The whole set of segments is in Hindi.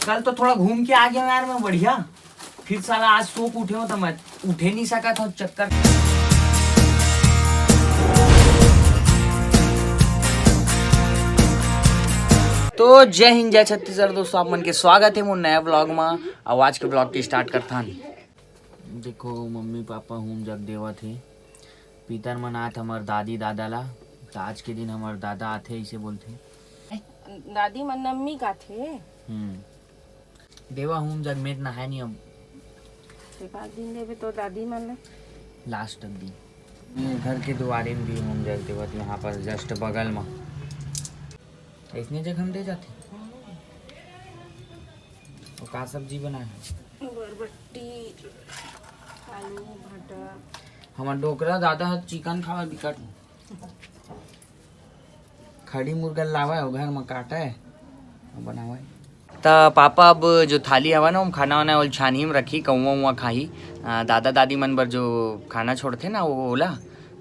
कल तो थोड़ा घूम के आ गया यार मैं बढ़िया। फिर साला आज सो के उठे हो तो मैं उठे नहीं सका था चक्कर। तो जय हिंद जय छत्तीसगढ़ दोस्तों, आप मन के स्वागत है मोर नया ब्लॉग में। अब आज के ब्लॉग की स्टार्ट करता। देखो मम्मी पापा हूँ जग देवा थे पीतर मन आत हमार दादी दादा ला। तो आज के दिन हमार दादा आते इसे बोलते दादी मन नम्मी का थे। देवा हूँ जग में नहाए नहीं अब दिन देवे तो दादी मन लास्ट तक दिन घर के द्वारे में भी हूँ जग देवा यहाँ पर जस्ट बगल में ऐसने जगह हम दे जाते। और का सब्जी बना है बरबट्टी आलू भाटा। हमार डोकरा दादा चिकन खावा बिकट खड़ी मुर्गा लावा है घर में काटा है बनावा है। तो पापा अब जो थाली हवा ना वो खाना वाना वो छानी में रखी कौआ उआ खाही। दादा दादी मन बर जो खाना छोड़ते ना वो ओला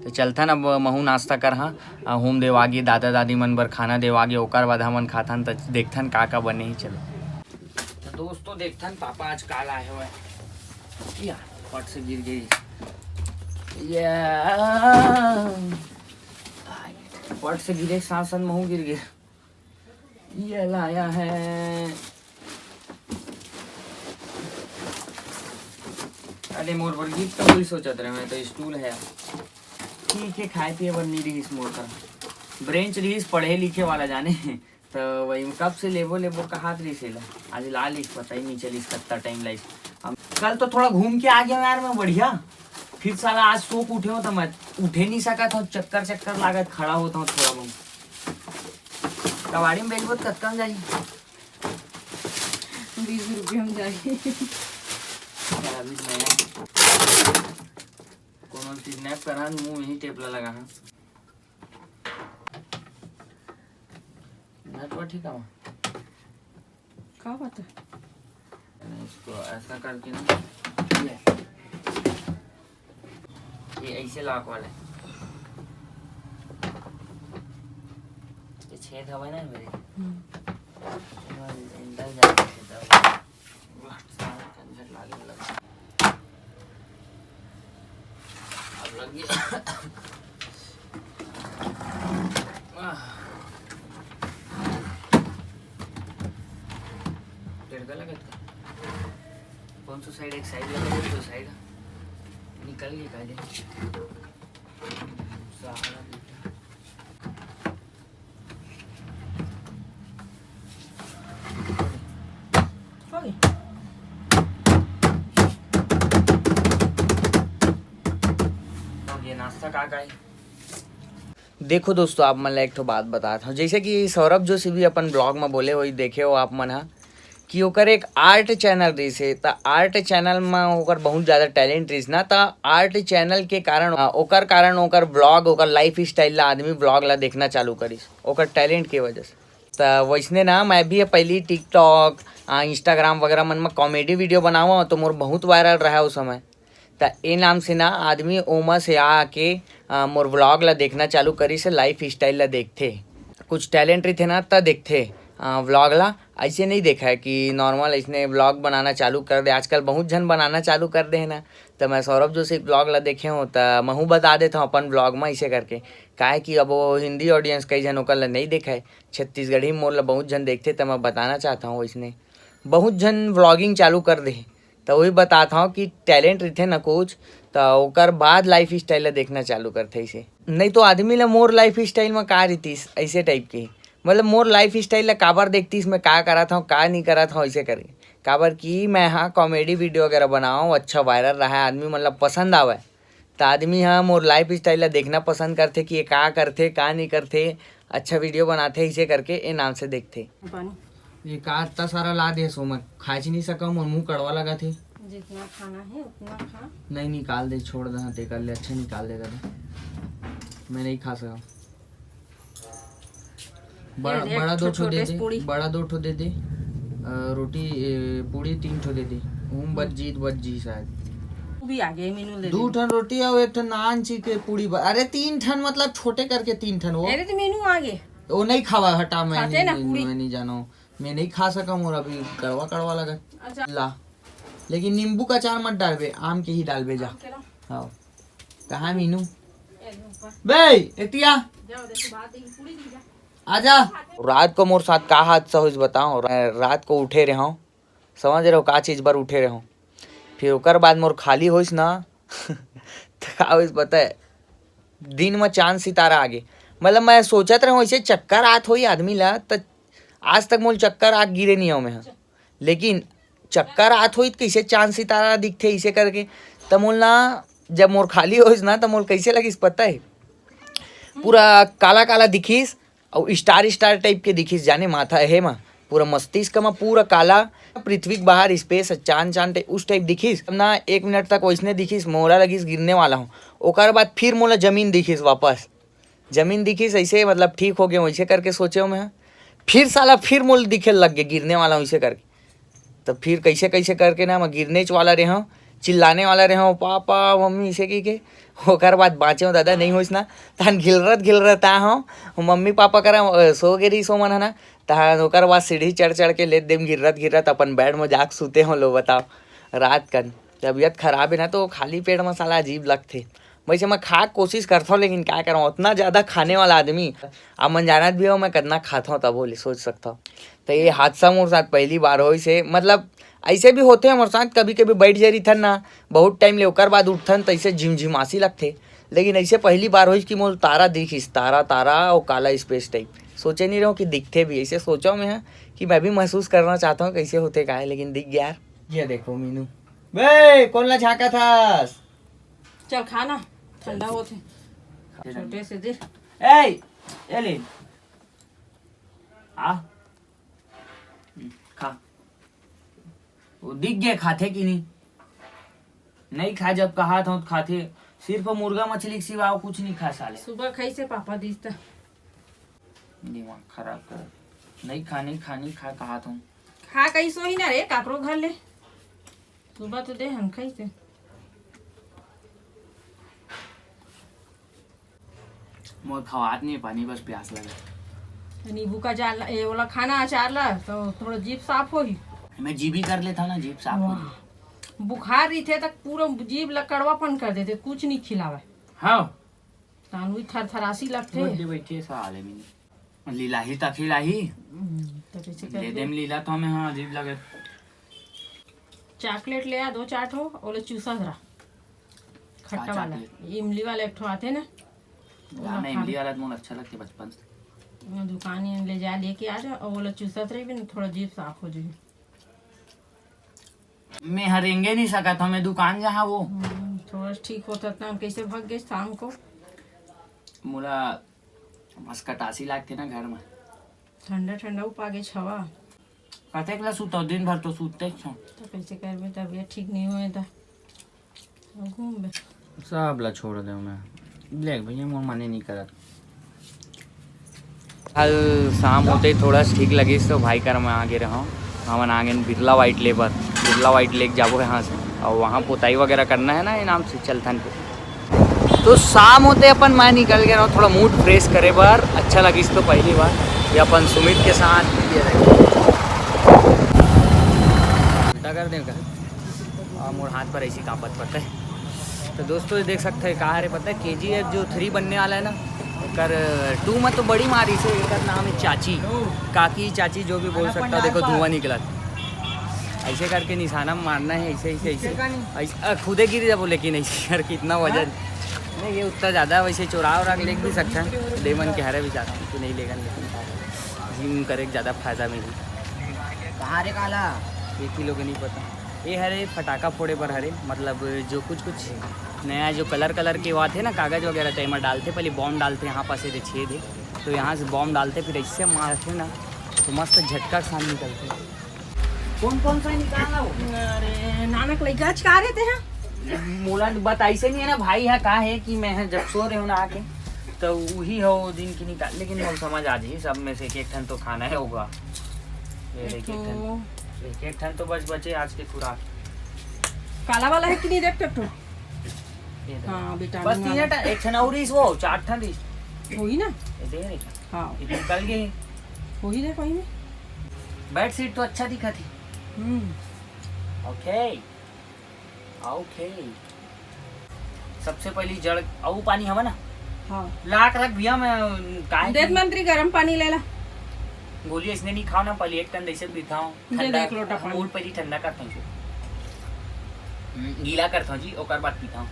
तो चलता ना महू नाश्ता कर हाँ होम देवागे दादा दादी मन बर खाना देवागे ओकर बाद हमन खाथन तो देखथन का बने ही। चलो तो दोस्तों देखथन पापा आज काल आए हुए या पट से गिर गई पट से गिरे साथ साथ महू गिर गया। ये लाया है अरे मोर पर गिफ्ट तो वही सोचत रहे मैं तो स्टूल है ठीक है खाए पिए बर नहीं रही मोर का ब्रेंच रही पढ़े लिखे वाला जाने तो वही कब से लेबो कहा रही से आज ला लिस पता ही नहीं चली कितना टाइम लाइस। कल तो थोड़ा घूम के आ गया यार मैं बढ़िया। फिर साला आज सो के उठे हो तो मैं उठे नहीं सका था चक्कर लागत खड़ा होता हूँ थोड़ा बहुत। कबाड़ी में बेचबो तो कम जाई 20 रुपये में जाए कोनो चीज नैप करा मुंह यही टेपला लगा है नेटवर्क ठीक है क्या बात है। इसको ऐसा करके ना ये ऐसे लॉक वाला है ये छेद हवा ना मेरे अंदर जाके कंजर लागे लगा अब लग गया। टिड़का लगा कौन सा साइड एक साइड लगा तो साइड निकल गई काले सहारा ये नाश्ता का है। देखो दोस्तों आप मन एक तो बात बताता हूँ जैसे कि सौरभ जो से भी अपन ब्लॉग में बोले वही देखे हो आप मन कि ओकर एक आर्ट चैनल रही है तो आर्ट चैनल में ओकर बहुत ज़्यादा टैलेंट रही ना तो आर्ट चैनल के कारण ओकर ब्लॉग ओकर लाइफ स्टाइल ला आदमी ब्लॉग ला देखना चालू करिस ओकर टैलेंट के वजह से। तो वैसने ना मैं भी पहले टिकटॉक इंस्टाग्राम वगैरह मन में कॉमेडी वीडियो बनावा तो मोर बहुत वायरल रहा उस समय। तो ए नाम से ना आदमी ओमा से आके मोर ब्लॉग ला देखना चालू करी से लाइफ स्टाइल ला देखते कुछ टैलेंट रही थे ना तब देखते व्लॉग ला। ऐसे नहीं देखा है कि नॉर्मल इसने व्लॉग बनाना चालू कर दे आजकल बहुत जन बनाना चालू कर दे है ना। तो मैं सौरभ जो से ब्लॉग ला देखे हूँ तो मैं बता देता हूँ अपन ब्लॉग में ऐसे करके काहे कि अब वो हिंदी ऑडियंस कई जन ओकर ला नहीं देखा है छत्तीसगढ़ी मोर ला बहुत जन देखते तो मैं बताना चाहता हूँ इसने बहुत जन व्लॉगिंग चालू कर दे तो वही बताता हूँ कि टैलेंट रहते ना कुछ तो ओकर बाद लाइफ स्टाइल ला देखना चालू करते इसे नहीं तो आदमी ला मोर लाइफ स्टाइल में का रहतीस ऐसे टाइप के मतलब मोर लाइफ स्टाइल ला काबर देखतीस मैं का करा था का नहीं करा था ऐसे करके काबर कि मैं हाँ कॉमेडी वीडियो वगैरह बनाऊँ अच्छा वायरल रहा है आदमी मतलब पसंद आवे तो आदमी हाँ मोर लाइफ स्टाइल ला देखना पसंद करते कि ये का करते का नहीं करते अच्छा वीडियो बनाते इसे करके ये नाम से देखते। ये का इतना सारा ला दे सो मैं खा नहीं सका मोर मुँह कड़वा लगा थे जितना खाना है उतना खा नहीं निकाल दे छोड़ दे कर ले अच्छा निकाल देगा मैं नहीं खा सका। बड़ा 2 ठो दे दे बड़ा 2 ठो दे दे रोटी पूरी 3 ठो दे दे बच जी शायद भी आगे मीनू ले 2 ठन रोटी और 1 ठन नान ची के पूरी अरे 3 ठन मतलब छोटे करके 3 ठन वो अरे तो मीनू आगे वो नहीं खावा हटा मैं खाते ना पूरी नहीं जानो मैं नहीं खा सका मोर अभी कड़वा कड़वा लगा अच्छा ला। लेकिन नींबू का अचार मत डालबे, आम के ही डालबे जा। हाँ कहाँ मीनू बे एतिया आजा। रात को मोर साथ का हादसा हुई बताओ। रात को उठे रहे हूँ, समझ रहे हो का चीज पर उठे रहे हूँ। फिर ओकर बाद मोर खाली होइस ना तो का होइस पता है, दिन में चांद सितारा आगे। मतलब मैं सोचत रहा हूँ ऐसे चक्कर आत होई आदमी ला, तो आज तक मोल चक्कर आग गिरे नहीं हो मैं। लेकिन चक्कर आत होई कैसे चांद सितारा दिखते इसे करके, तो मोल ना जब मोर खाली होइस ना तो मोल कैसे लगिस पता है, पूरा काला काला दिखिस और स्टार स्टार टाइप के दिखिस। जाने माथा है माँ पूरा मस्तिष्क में पूरा काला, पृथ्वी के बाहर स्पेस चांद चांद उस टाइप दिखिस ना। 1 मिनट तक वैसने दिखिस, मोला लगिस गिरने वाला हूँ। ओकर बाद फिर मोला जमीन दिखिस, वापस जमीन दिखिस ऐसे, मतलब ठीक हो गया वैसे करके सोचे हो मैं। फिर साला फिर मोल दिखे लग गया गिरने वाला हूँ ऐसे करके। तब फिर कैसे कैसे करके ना मैं गिरने वाला रहे हूँ, चिल्लाने वाला रहे हूँ पापा मम्मी इसे की के। ओकर बाद बाँचे हो दादा नहीं होइस ना तहन घिलरत आ हूँ। मम्मी पापा करा सो गे रही सो मन है ना, तहन ओकर बाद सीढ़ी चढ़ चढ़ के ले देम गिरत अपन बेड में जाके सूते हो। लो बताओ रात कन तबीयत खराब है ना तो खाली पेट में साला अजीब लगते। वैसे मैं खा कोशिश करता हूँ, लेकिन क्या करूँ उतना ज़्यादा खाने वाला आदमी। अब मन जानत भी हो मैं कितना खाता हूँ तब बोले सोच सकता हूँ। तो ये हादसा मोर साथ पहली बार हो से, मतलब ऐसे भी होते हैं हमारे साथ कभी कभी बैठ जा रही थन ना बहुत टाइम ले, ओकर बाद उठथन तो ऐसे झिमझिमासी लगते। लेकिन ऐसे पहली बार हो कि मोल तारा दिखिस, तारा तारा और काला स्पेस टाइप। सोचे नहीं रहो कि दिखते भी ऐसे, सोचा मैं कि मैं भी महसूस करना चाहता हूँ कैसे होते का है, लेकिन दिख गया यार। ये देखो मीनू बे कौन ला झाका था। चल खाना ठंडा होते छोटे से दे। ए ले आ खा। वो दिख गया खाते कि नहीं खा, जब कहा था खाते। सिर्फ मुर्गा मछली के सिवा कुछ नहीं खा साले। सुबह खाई से पापा दिसता दिमाग खराब कर। नहीं खा कहा था। खा कैसो ही ना रे काकरो घर ले, सुबह तो दे हम खाई से। मोर खवात नहीं पानी, बस प्यास लगा। नींबू का अचार ये वाला खाना अचार ला तो थोड़ा जीभ साफ हो ही। मैं जीभ ही कर लेता ना, जीभ साफ हो। बुखार रही थे तक पूरा जीभ कड़वापन कर देते, कुछ नहीं खिलावे। हाँ तानवी थरथरासी लगते। बैठे साले में लीलाही तक हिलाही दे देम लीला तो हमें। हाँ अजीब लगे। चॉकलेट ले आ 2 चाट हो और चूसा जरा खट्टा वाला, इमली वाला एक ठो आते ना इमली वाला तो मुझे अच्छा लगता है बचपन से। दुकान ले जा लेके आ जा और वाला चूसा रही भी थोड़ा जीभ साफ हो जाए। मैं हरेंगे नहीं सका था, मैं दुकान जहाँ वो थोड़ा ठीक होता था। कैसे भाग गए शाम को, मुला बस कटासी लागते ना घर में। ठंडा ठंडा उपा गए छवा कते क्लास सुतो दिन भर तो सूते छो। तो कैसे करबे, तबीयत ठीक नहीं हुए था घूम सब ला छोड़ दे मैं देख भैया मोर माने नहीं करत। कल शाम होते ही थोड़ा ठीक लगी तो भाई कर मैं आगे रहा हूँ। हम आगे बिरला वाइट लेक जाबो यहाँ से, और वहाँ पोताई वगैरह करना है ना इनाम से चलथन पे। तो शाम होते अपन मैं निकल गया थोड़ा मूड फ्रेश करे बार। अच्छा लगी तो पहली बार ये अपन सुमित के साथ कर देगा और मोर हाथ पर ऐसी कांपत पता है। तो दोस्तों ये देख सकते हैं कहाँ रे पता है KGF जो 3 बनने वाला है ना, कर 2 में तो बड़ी मारी से। एक नाम है चाची, काकी चाची जो भी बोल सकता है। देखो धुआं निकला ऐसे करके निशाना मारना है, ऐसे खुदे गिर जा बोले कि नहीं यार कितना वजन नहीं ये उतना ज़्यादा। वैसे चुरा उरा के ले भी सकता है, लेमन के हरे भी जाता हूँ कि नहीं लेगा, लेकिन जिम करे ज़्यादा फायदा में ही। कहाँ रे काला 1 किलो के नहीं पता। ये हरे फटाका फोड़े पर हरे, मतलब जो कुछ नया जो कलर के बात है ना कागज़ वगैरह टाइम डालते, पहले बॉम्ब डालते यहाँ पास से छेद है तो यहाँ से बॉम्ब डालते, फिर ऐसे मारते ना तो मस्त झटका साम निकलते। कौन सा निकालना हो? अरे नानक लइका का रहते हैं मोला बात ऐसे नहीं है ना भाई है कहा है कि मैं जब सो रहे हूँ ना आके तो वही हो दिन की निकाल। लेकिन वो समझ आ जाए सब में से एक ठन तो खाना है होगा। एक ठन तो बस बचे आज के खुराक। काला वाला है कि नहीं देख तो। हाँ बेटा बस 3 ठन, एक ठन और इस वो 4 ठन इस वही ना। दे रे हाँ निकल गए वही दे वही में बेड शीट तो अच्छा दिखा थी। Okay okay. सबसे पहली जड़ औ पानी हवा ना हाँ लाख रख भैया मैं काय देख मंत्री गरम पानी ले ला। गोली इसने नहीं खाओ ना पहले एक टन ऐसे पीता हूँ दे देख लोटा पानी। मूल पहले ठंडा करता हूँ गीला करता हूँ जी ओकर बाद पीता हूँ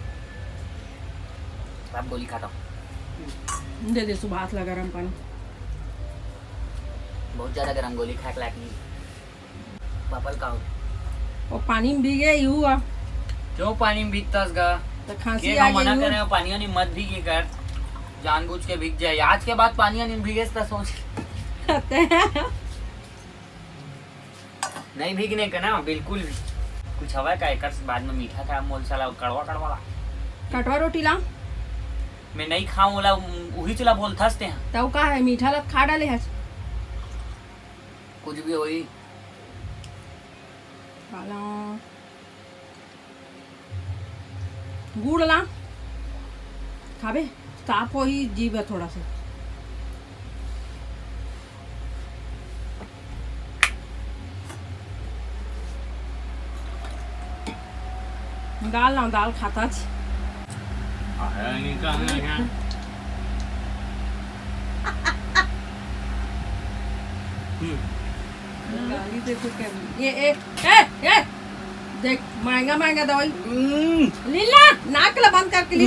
तब गोली खाता हूँ। दे दे सुबह हाथ लगा गरम पानी। बहुत ज्यादा गरम गोली खाए लायक नहीं पापल का हो। और पानी में भीगे यू आ क्यों पानी में भीगतास गा तो खांसी के आ मना गई करे पानी नहीं मत भीगे कर जानबूझ के भीग जाए आज के बाद पानी नहीं भीगे तो सोच नहीं भीगने का ना बिल्कुल भी कुछ हवा का एक बाद में मीठा था मोल साला कड़वा कड़वा कटवा रोटी ला मैं नहीं खाऊं बोला वही चला बोलता हंसते हैं तब का है मीठा लत खा डाले है कुछ भी होई गुड़ ला खाबे साफ हो ही जीव है थोड़ा सा। दाल ना दाल खाता छी गाली देखो क्या ये देख महंगा महंगा दवाई लीला नाक ला बंद करके ली।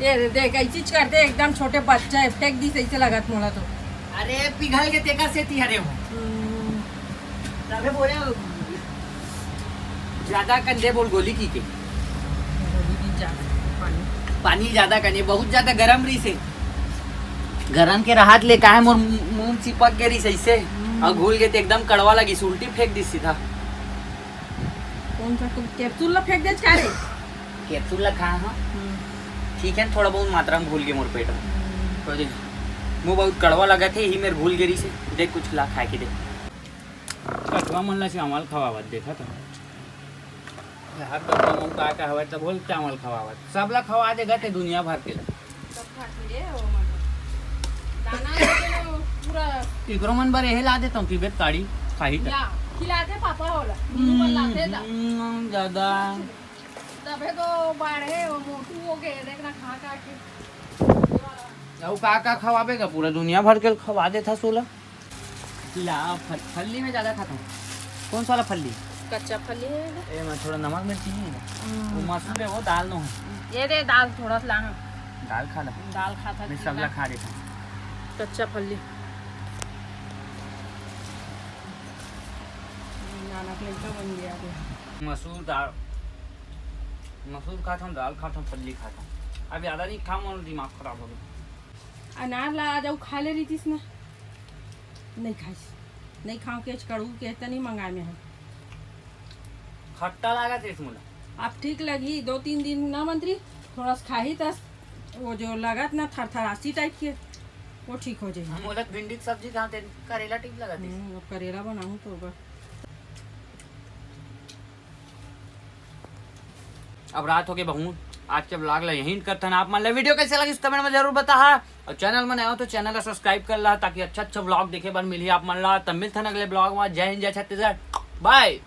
ये देख ऐसी चीज करते एकदम छोटे बच्चा फेंक दी सही से लगा मोला तो अरे पिघल के तेका से तिहरे हो तबे बोले ज्यादा कंधे बोल गोली की के पानी ज्यादा करनी बहुत ज्यादा गरम रही से गरम के राहत ले काहे मोर मुंह चिपक गई सही से और घुल गए तो एकदम कड़वा लगी उल्टी फेंक दी सीधा। कौन सा तुम कैप्सूल ला फेंक दे क्या रे कैप्सूल ला खा हाँ ठीक है थोड़ा बहुत मात्रा में घुल गए मोर पेट में तो देख मुंह बहुत कड़वा लगा थे ही मेरे घुल गई से देख कुछ ला खा के देख कटवा मन ला चावल खवावत देखा था हर कटवा मन का हवा तो बोल चावल खवावत सब ला खवा देगा ते दुनिया भर के पूरा इकरो मन बार यही ला देता हूँ पिबेत काड़ी खाही खिलाते पापा होला ज्यादा तबे तो बाढ़े मोटू हो गए देखना खा खा के और का खवाबेगा पूरा दुनिया भर के खवा देता सोला ला फल्ली में ज्यादा खाता हूँ कौन सा वाला फल्ली कच्चा फली है ए मैं थोड़ा नमक मिर्ची है वो मसूर है वो दाल नो ये दे दाल थोड़ा सा लाना दाल खा ला दाल खाता मैं सब ला खा देता कच्चा फली नाना के लड़का बन गया मसूर खाता हूँ दाल खाता हूँ फल्ली खाता हूँ अब ज्यादा नहीं खाऊँ और दिमाग खराब हो गया। अनार ला जाऊ खा ले रही थी इसने नहीं खाई नहीं खाऊं के कड़ू के नहीं मंगाए में है खट्टा लगा थे इसमें अब ठीक लगी 2-3 दिन ना मंत्री थोड़ा सा खाही तस वो जो लगा ना थरथरासी टाइप के वो ठीक हो जाए। हम बोला भिंडी की सब्जी कहाँ थे करेला टिप लगा दी अब करेला बनाऊं तो बस अब रात हो गई बहुत आज के ब्लॉग ला यही करते हैं आप मान लो वीडियो कैसे लगी इस कमेंट में जरूर बता और चैनल में नया हो तो चैनल को सब्सक्राइब कर ला ताकि अच्छा ब्लॉग देखे बार मिली आप मान ला तब मिलते हैं अगले ब्लॉग में। जय हिंद जय छत्तीसगढ़ बाय।